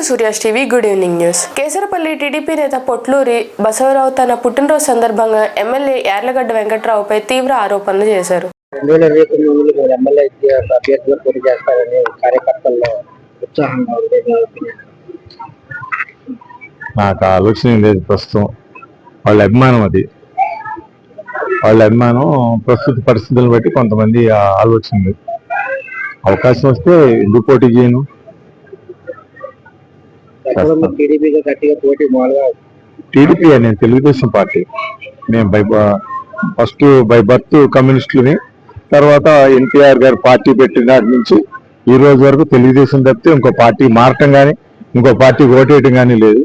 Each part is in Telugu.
To Surya's TV good evening news. Kesarapalli TDP నేత పొట్లూరి బసవరావు తన పుట్టినరోజు సందర్భంగా ఎమ్మెల్యే యార్లగడ్డ వెంకట్రావుపై తీవ్ర ఆరోపణలు చేశారు. నాకు ఆలోచన లేదు. ప్రస్తుతం వాళ్ళ అభిమానం, అది వాళ్ళ అభిమానం. ప్రస్తుత పరిస్థితులను బట్టి కొంతమంది ఆలోచన అవకాశం వస్తే ఎందుకు పోటీ చేయను. టీడీపీ నేను తెలుగుదేశం పార్టీ. నేను ఫస్ట్ బై బర్త్ కమ్యూనిస్టులని, తర్వాత ఎన్టీఆర్ గారు పార్టీ పెట్టిన నాటి నుంచి ఈ రోజు వరకు తెలుగుదేశం తప్పితే ఇంకో పార్టీ మారటం కానీ ఇంకో పార్టీకి ఓటేయటం కానీ లేదు.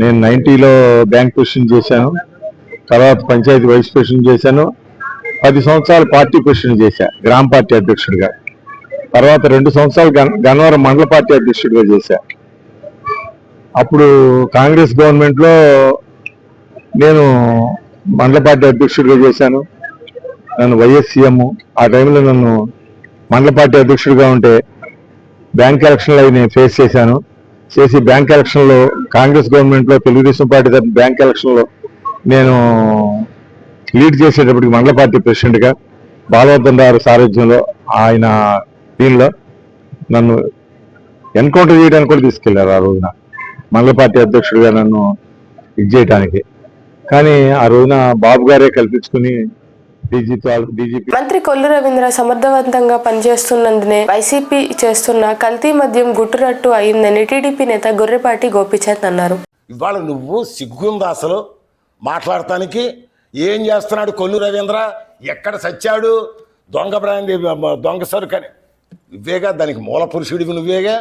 నేను 90లో బ్యాంక్ ప్రెసిడెంట్ చేశాను, తర్వాత పంచాయతీ వైస్ ప్రెసిడెంట్ చేశాను, 10 సంవత్సరాలు పార్టీ ప్రెసిడెంట్ చేశా, గ్రామ పార్టీ అధ్యక్షుడిగా. తర్వాత 2 సంవత్సరాలు గన్నవరం మండల పార్టీ అధ్యక్షుడిగా చేశా. అప్పుడు కాంగ్రెస్ గవర్నమెంట్లో నేను మండల పార్టీ అధ్యక్షుడిగా చేశాను. నన్ను వైఎస్ సీఎం ఆ టైంలో నన్ను మండల పార్టీ అధ్యక్షుడిగా ఉంటే బ్యాంక్ ఎలక్షన్లో నేను ఫేస్ చేశాను. చేసి బ్యాంక్ ఎలక్షన్లో కాంగ్రెస్ గవర్నమెంట్లో తెలుగుదేశం పార్టీ తరఫున బ్యాంక్ ఎలక్షన్లో నేను లీడ్ చేసేటప్పటికి మండల పార్టీ ప్రెసిడెంట్గా బాలవర్ధన్ గారి సారథ్యంలో ఆయన దీనిలో నన్ను ఎన్కౌంటర్ చేయడానికి కూడా తీసుకెళ్లారు. ఆ రోజున మండల పార్టీ అధ్యక్షుడిగా నన్ను ఇది చేయడానికి. కానీ ఆ రోజున బాబు గారే కల్పించుకుని డీజీపీ మంత్రి కొల్లు రవీంద్ర సమర్థవంతంగా పనిచేస్తున్నందునే వైసీపీ చేస్తున్న కల్తీ మద్యం గుట్టురట్టు అయిందని టీడీపీ నేత గొర్రెపాటి గోపీచంద్ అన్నారు. ఇవాళ నువ్వు సిగ్గుందా అసలు మాట్లాడటానికి? ఏం చేస్తున్నాడు కొల్లు రవీంద్ర? ఎక్కడ సచ్చాడు? దొంగ బ్రాండ్, దొంగ సరుకని నువ్వేగా, దానికి మూల పురుషుడివి నువ్వేగా.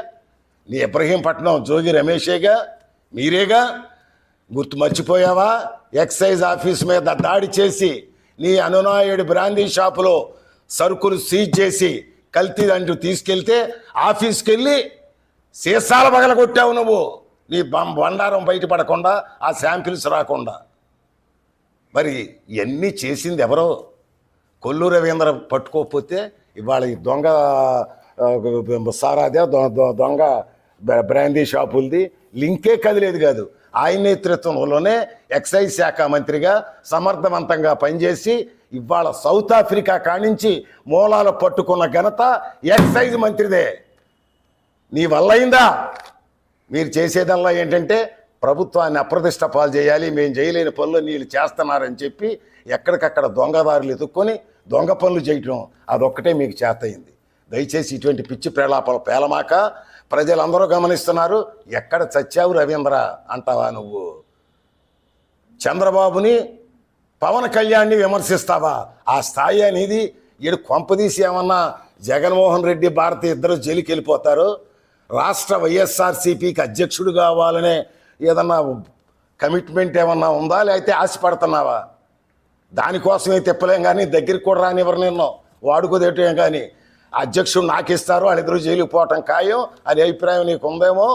నీ ఇబ్రహీంపట్నం జోగి రమేషేగా, మీరేగా. గుర్తు మర్చిపోయావా? ఎక్సైజ్ ఆఫీస్ మీద దాడి చేసి నీ అనునాయుడి బ్రాందీ షాపులో సరుకులు సీజ్ చేసి కల్తీ అంటూ తీసుకెళ్తే ఆఫీస్కి వెళ్ళి సీసాలు పగలగొట్టావు నువ్వు. నీ బండారం బయటపడకుండా, ఆ శాంపిల్స్ రాకుండా. మరి ఇవన్నీ చేసింది ఎవరో? కొల్లు రవీంద్ర పట్టుకోకపోతే ఇవాళ ఈ దొంగ సారాదే, దొంగ బ్రాందీ షాపులది లింకే కదిలేదు కాదు. ఆయన నేతృత్వంలోనే ఎక్సైజ్ శాఖ మంత్రిగా సమర్థవంతంగా పనిచేసి ఇవాళ సౌత్ ఆఫ్రికా కానించి మూలాలు పట్టుకున్న ఘనత ఎక్సైజ్ మంత్రిదే. నీ వల్ల అయిందా? మీరు చేసేదల్లా ఏంటంటే ప్రభుత్వాన్ని అప్రతిష్ట పాలు చేయాలి, మేము చేయలేని పనులు నీళ్ళు చేస్తున్నారని చెప్పి ఎక్కడికక్కడ దొంగదారులు ఎదుక్కొని దొంగ పనులు చేయటం, అదొక్కటే మీకు చేతయింది. దయచేసి ఇటువంటి పిచ్చి ప్రలాపాలు పేలమాక. ప్రజలందరూ గమనిస్తున్నారు. ఎక్కడ చచ్చావు రవీంద్ర అంటావా నువ్వు? చంద్రబాబుని, పవన్ కళ్యాణ్ని విమర్శిస్తావా? ఆ స్థాయి అనేది ఈడు కొంపదీసి ఏమన్నా జగన్మోహన్ రెడ్డి, భారతి ఇద్దరు జైలుకి వెళ్ళిపోతారు. రాష్ట్ర వైఎస్ఆర్సీపీకి అధ్యక్షుడు కావాలనే ఏదన్నా కమిట్మెంట్ ఏమన్నా ఉందా, లేకపోతే ఆశపడుతున్నావా? దానికోసమే తిప్పలేం కానీ దగ్గరికి కూడా రానివ్వరు నిన్ను, వాడుకోదేటం. కానీ అధ్యక్షుడు నాకు ఇస్తారు, వాళ్ళిద్దరూ జైలుకి పోవటం ఖాయం అనే అభిప్రాయం నీకు ఉందేమో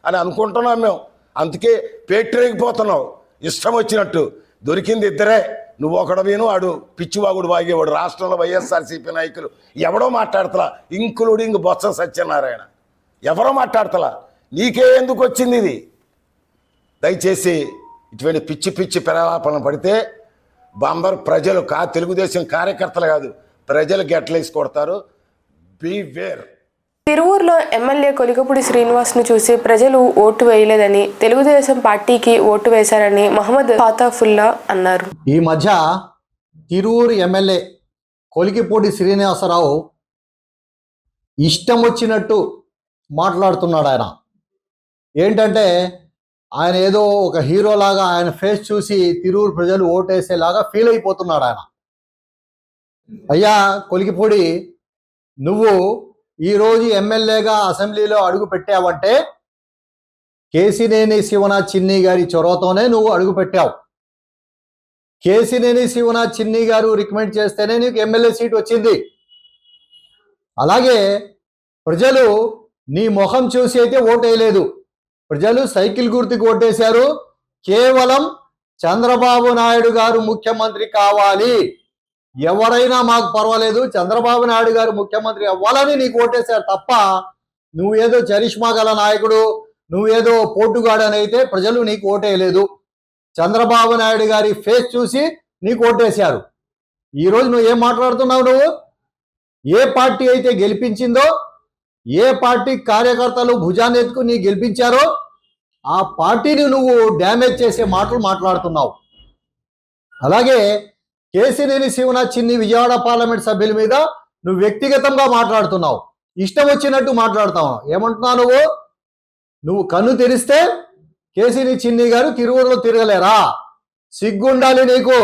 అని అనుకుంటున్నాం మేము. అందుకే పేటరేగిపోతున్నావు ఇష్టం వచ్చినట్టు. దొరికింది ఇద్దరే, నువ్వు ఒకడవేను, వాడు పిచ్చివాగుడు వాగేవాడు. రాష్ట్రంలో వైఎస్ఆర్సీపీ నాయకులు ఎవడో మాట్లాడతలా, ఇంక్లూడింగ్ బొత్స సత్యనారాయణ. ఎవరో మాట్లాడతలా. నీకే ఎందుకు వచ్చింది ఇది? దయచేసి ఇటువంటి పిచ్చి పిచ్చి ప్రలాపన పడితే అందరూ ప్రజలు తెలుగుదేశం కార్యకర్తలు కాదు, ప్రజలు గెట్లేసి కొడతారు. బీవేర్. తిరువూరులో ఎమ్మెల్యే కొలికపూడి శ్రీనివాస్ను చూసి ప్రజలు ఓటు వేయలేదని, తెలుగుదేశం పార్టీకి ఓటు వేశారని మహమ్మద్ ఫాతాఫుల్లా అన్నారు. ఈ మధ్య తిరువూరు ఎమ్మెల్యే కొలికిపూడి శ్రీనివాసరావు ఇష్టం వచ్చినట్టు మాట్లాడుతున్నాడు. ఆయన ఏంటంటే ఆయన ఏదో ఒక హీరోలాగా ఆయన ఫేస్ చూసి తిరువూరు ప్రజలు ఓటేసేలాగా ఫీల్ అయిపోతున్నాడు ఆయన. అయ్యా కొలికిపూడి, నువ్వు ఈరోజు ఎమ్మెల్యేగా అసెంబ్లీలో అడుగు పెట్టావంటే కేసినేని శివనాథ్ చిన్ని గారి చొరవతోనే నువ్వు అడుగు పెట్టావు. కేసినేని శివనాథ్ చిన్ని గారు రికమెండ్ చేస్తేనే నీకు ఎమ్మెల్యే సీట్ వచ్చింది. అలాగే ప్రజలు నీ ముఖం చూసి అయితే ఓటేయలేదు. ప్రజలు సైకిల్ గుర్తుకు ఓటేశారు. కేవలం చంద్రబాబు నాయుడు గారు ముఖ్యమంత్రి కావాలి, ఎవరైనా మాకు పర్వాలేదు, చంద్రబాబు నాయుడు గారు ముఖ్యమంత్రి అవ్వాలని నీకు ఓటేశారు తప్ప నువ్వేదో చరిష్మా గల నాయకుడు, నువ్వేదో పోటుగాడని అయితే ప్రజలు నీకు ఓటేయలేదు. చంద్రబాబు నాయుడు గారి ఫేస్ చూసి నీకు ఓటేశారు. ఈరోజు నువ్వు ఏం మాట్లాడుతున్నావు? నువ్వు ఏ పార్టీ అయితే గెలిపించిందో, ఏ పార్టీ కార్యకర్తలు భుజాన్ని ఎత్తుకుని నీ గెలిపించారో ఆ పార్టీని నువ్వు డ్యామేజ్ చేసే మాటలు మాట్లాడుతున్నావు. అలాగే కేసినేని శివనాథ్ చిన్ని విజయవాడ పార్లమెంట్ సభ్యుల మీద నువ్వు వ్యక్తిగతంగా మాట్లాడుతున్నావు. ఇష్టం వచ్చినట్టు మాట్లాడుతావు. ఏమంటున్నావు నువ్వు కన్ను తెరిస్తే కేసినేని చిన్ని గారు తిరువురులో తిరగలేరా? సిగ్గుండాలి నీకు.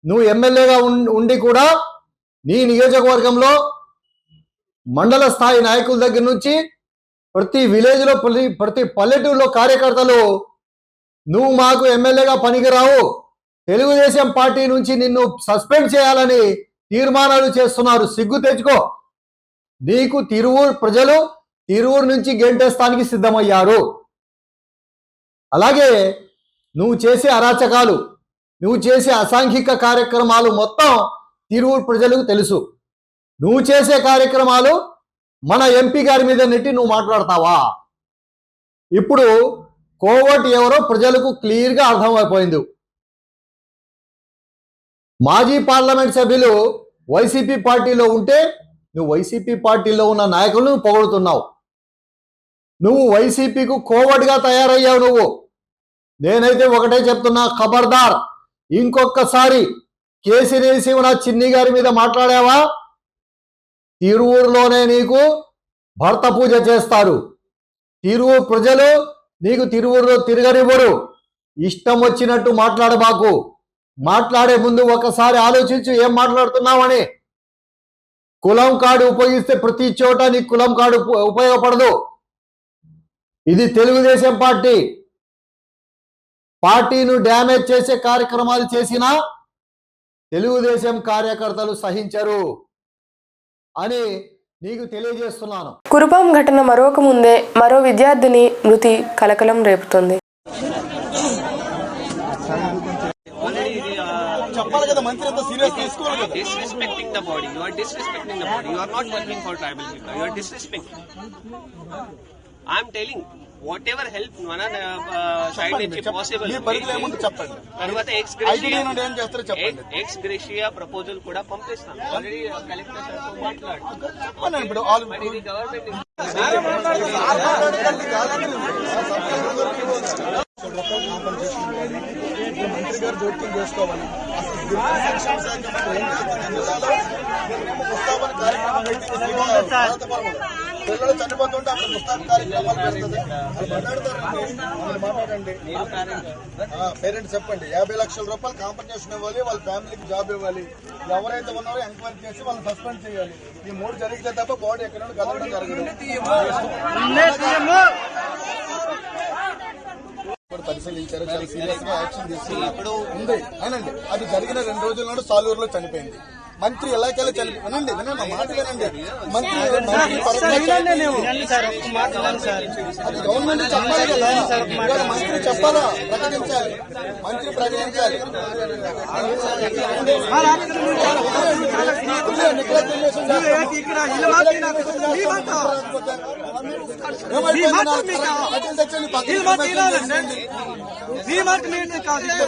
నువ్వు ఎమ్మెల్యేగా ఉండి కూడా నీ నియోజకవర్గంలో మండల స్థాయి నాయకుల దగ్గర నుంచి ప్రతి విలేజ్లో ప్రతి పల్లెటూరులో కార్యకర్తలు నువ్వు మాకు ఎమ్మెల్యేగా పనికిరావు, తెలుగుదేశం పార్టీ నుంచి నిన్ను సస్పెండ్ చేయాలని తీర్మానాలు చేస్తున్నారు. సిగ్గు తెచ్చుకో. నీకు తిరువూరు ప్రజలు తిరువూరు నుంచి గెంటేస్తానికి సిద్ధమయ్యారు. అలాగే నువ్వు చేసే అరాచకాలు, నువ్వు చేసే అసాంఘిక కార్యక్రమాలు మొత్తం తిరువూరు ప్రజలకు తెలుసు. నువ్వు చేసే కార్యక్రమాలు మన ఎంపీ గారి మీద నెట్టి నువ్వు మాట్లాడతావా? ఇప్పుడు కోవట్ ఎవరో ప్రజలకు క్లియర్గా అర్థమైపోయింది. మాజీ పార్లమెంట్ సభ్యులు వైసీపీ పార్టీలో ఉంటే నువ్వు వైసీపీ పార్టీలో ఉన్న నాయకులను పొగుడుతున్నావు. నువ్వు వైసీపీకు కోవట్గా తయారయ్యావు. నువ్వు నేనైతే ఒకటే చెప్తున్నా, ఖబర్దార్. ఇంకొకసారి కేసినేని శివనాథ్ చిన్ని గారి మీద మాట్లాడావా తిరువూరులోనే నీకు భర్త పూజ చేస్తారు. తిరువూరు ప్రజలు నీకు తిరువూరులో తిరగనివ్వరు. ఇష్టం వచ్చినట్టు మాట్లాడబాకు. మాట్లాడే ముందు ఒకసారి ఆలోచించు ఏం మాట్లాడుతున్నావని. కులం కార్డు ఉపయోగిస్తే ప్రతి చోట నీకు కులం కార్డు ఉపయోగపడదు. ఇది తెలుగుదేశం పార్టీ. పార్టీను డ్యామేజ్ చేసే కార్యక్రమాలు చేసినా తెలుగుదేశం కార్యకర్తలు సహించరు అని నీకు తెలియజేస్తున్నాను. కురుపాం ఘటన మరొక ముందే మరో విద్యార్థిని మృతి కలకలం రేపుతోంది. Disrespecting the body. You are disrespecting the body. You are not working for tribal people. You are disrespecting. I am telling. Whatever help mana side నుంచి possible. తర్వాత ex gratia proposal కూడా పంపిస్తాం. ఆల్రెడీ కలెక్టర్ సార్ తో మాట్లాడు. చెప్పండి ఇప్పుడు ఆల్ ఇది గవర్నమెంట్ మంత్రి గారు జోక్యం చేసుకోవాలి. పిల్లలు చనిపోతుంటే అక్కడ పుస్తకం కార్యక్రమాలు పెడుతుంది. మాట్లాడండి. పేరెంట్స్ చెప్పండి 50 లక్షల రూపాయలు కాంపన్సేషన్ ఇవ్వాలి, వాళ్ళ ఫ్యామిలీకి జాబ్ ఇవ్వాలి. ఎవరైతే ఉన్నారో ఎంక్వైరీ చేసి వాళ్ళని సస్పెండ్ చేయాలి. ఈ 3 జరిగితే తప్ప బాడీ ఎక్కడ కదలడం జరగదు. పరిశీలించారు, చాలా సీరియస్ గా యాక్షన్ తీసుకున్నప్పుడు ఉంది అనండి. అది జరిగిన 2 రోజుల నాడు సాలూరులో చనిపోయింది. మంత్రి ఎలాగైనా వినండి నా మాట వినండి. మంత్రి అది గవర్నమెంట్ చెప్పాలి కదా. మంత్రి చెప్పాలా? ప్రకటించాలి. మంత్రి ప్రకటించాలి.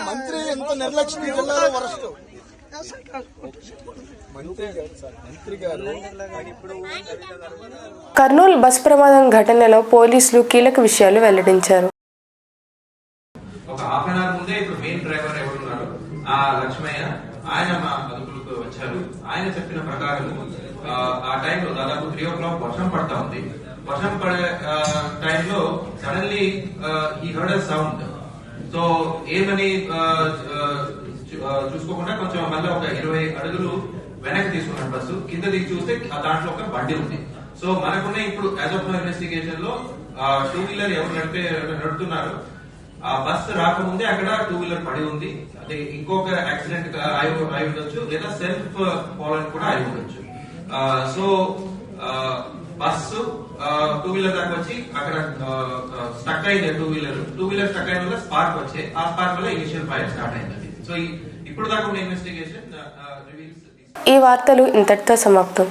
మంత్రి ఎంత నిర్లక్ష్యం జిల్లాలో వరస్ట్. కర్నూలు బస్ ప్రమాదం ఘటనలో పోలీసులు కీలక విషయాలు వెల్లడించారు. ఒక హాఫ్ అన్ అవర్ ముందే ఇప్పుడు మెయిన్ డ్రైవర్ ఎవరున్నారు ఆ లక్ష్మయ్య, ఆయన మా అదుపులకు వచ్చారు. ఆయన చెప్పిన ప్రకారం ఆ టైంలో దాదాపు 3 o'clock వర్షం పడతా ఉంది. వర్షం పడే టైంలో సడన్లీ ఈ హర్డ్ అ సౌండ్. సో ఏమని చూసుకోకుండా కొంచెం మళ్ళీ ఒక 20 అడుగులు వెనక్కి తీసుకున్నాడు బస్సు. కింద దిగి చూస్తే దాంట్లో ఒక బండి ఉంది. సో మనకున్న ఇప్పుడు యాజ్ ఆఫ్ ఇన్వెస్టిగేషన్ లో 2 వీలర్ ఎవరు నడుపుతున్నారు, ఆ బస్సు రాకముందే అక్కడ 2 వీలర్ పడి ఉంది. అదే ఇంకొక యాక్సిడెంట్ అయి ఉండొచ్చు, లేదా సెల్ఫ్ ఫాలోయింగ్ కూడా అయి ఉండొచ్చు. సో బస్సు 2 వీలర్ దాకా వచ్చి అక్కడ స్టక్ అయింది. 2 వీలర్ స్టక్ అయిన వల్ల స్పార్క్ వచ్చే, ఆ స్పార్క్ వల్ల ఇనిషియల్ ఫైర్ స్టార్ట్ అయింది. సో ఇప్పుడు దాకా ఉన్న ఇన్వెస్టిగేషన్ ఈ వార్తలు ఇంతటితో సమాప్తం.